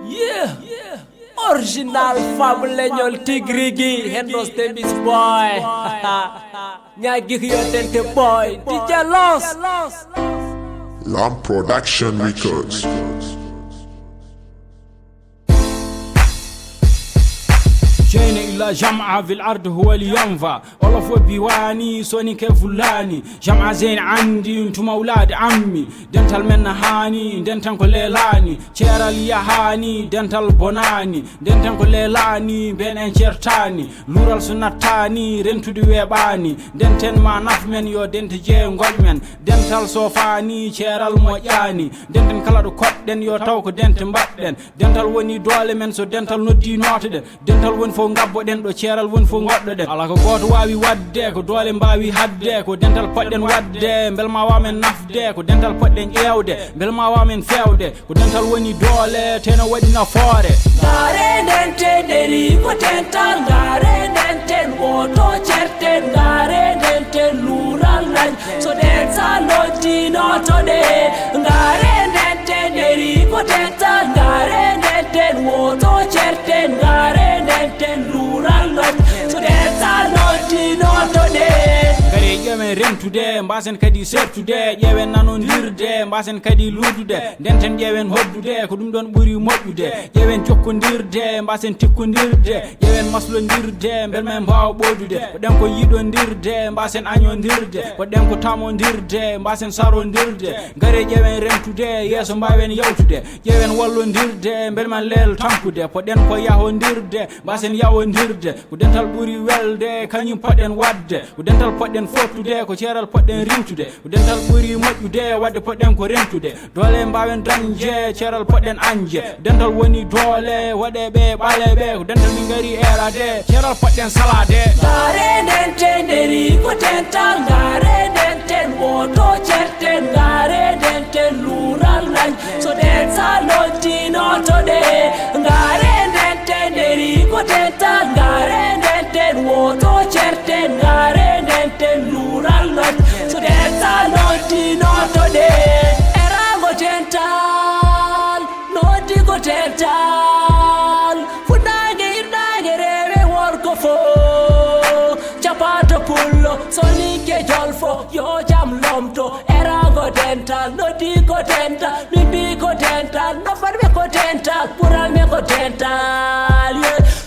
Yeah. Original Fabuleñol Tigrigi Hendos Davis boy. Nyagi Yotente boy. DJ Loss. Lamb Production Records. جينا إلى جمعة في الأرض هو اللي ينفع ألف وبيواني سوني كفلاني جمعة زين عندي انتم أولاد عمي دنتال من هاني دنتال كليلاني شير اليهاني دنتال بوناني دنتال كليلاني بين انشرتاني لورال سنتاني رنتو دي ويباني دنتن ما نفمن يو دنت جين غجمن دنتال صوفاني شير الموجاني دنتن كلا كوت دن يو توك دنت مبادن دنتال وني دولي من سو دنتال نودي نوتدن دنتال ون fo ngabbo den do ceral won fo goddo den ala ko goto wawi wadde ko dole mbawi hadde ko dental podden wadde belma wamen nafde ko dental podden ƴewde belma wamen fewde ko dental woni dole teno wadi nafoore ngare dente deri ko dental ngare dente woto certen ngare dente lural nan so dental lodi noto de ngare dente deri ko dental ngare dente woto certen ngare lural nan so that's all not today gare yemen rentude mbasen kadi sertude ƴewen nanondirde mbasen kadi ludude denten ƴewen hoddude ko dum don buri moddude ƴewen jokkondirde mbasen tikkondirde ƴewen maslondirde belmen baw bodude ko den ko yidondirde mbasen añondirde ko den ko tamondirde mbasen sarondirde gare ƴewen rentude yeso mbawen yawtude ƴewen wallondirde belmen leel tampude ko den ko yahondirde mbasen yawondirde ko dental buri welde kanyum podden wadde ko dental podden fottude ko ceral podden rimtude ko dental buri moƴƴude wadde podden ko rentude dole mbawen dañje ceral podden anje dental woni dole waɗeɓe ɓaleɓe ko dental min gari erade ceral podden salade ngare denten deri ko dental ngare denten woto certen ngare denten lural nan so dental loddi notode ngare denten deri ko dental ngare denten woto certen ngare denten lural nan so dental loddi notode erago dental loddi ko dental fuɗɗage irɗage rewe worko fo capato pullo sonike jolfo yo jam lomto erago dental loddi ko dental mimbi ko dental nofatɓe ko dental ɓuralme ko dental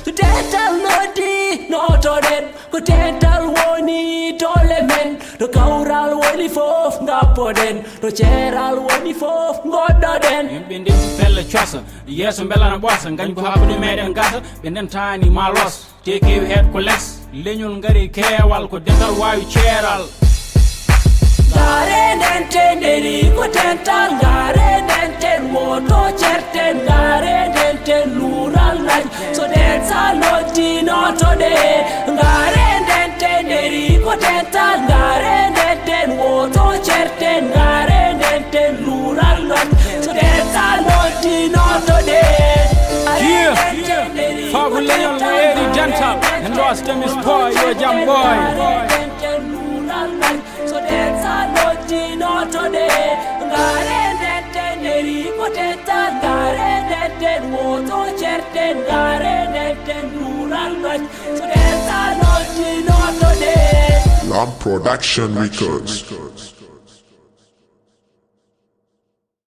so dental loddi notoɗen ko dental woni dole men to kawral woni fof ngappoɗen to ceeral woni fof goɗɗoɗen yimɓe ndemti pelle cosa yeeso belana ɓosa gañ ko hakkude meɗen gasa ɓe ndentani ma los te kewi heed ko less leñol ngari keewal ko dental wawi ceeral ngare denten deri ko dental ngare denten woto certen ngare denten lural nan so dental loddi notode ngare denten deri ko dental ngare denten woto certen ngare denten lural nan so dental loddi notode Fabuleñol mo eri dental and lost them is boy yo jam boy so dental loddi notode ngare denten deri ko dental ngare denten woto certen ngare denten lural nan so dental loddi notode Lamb Production Records.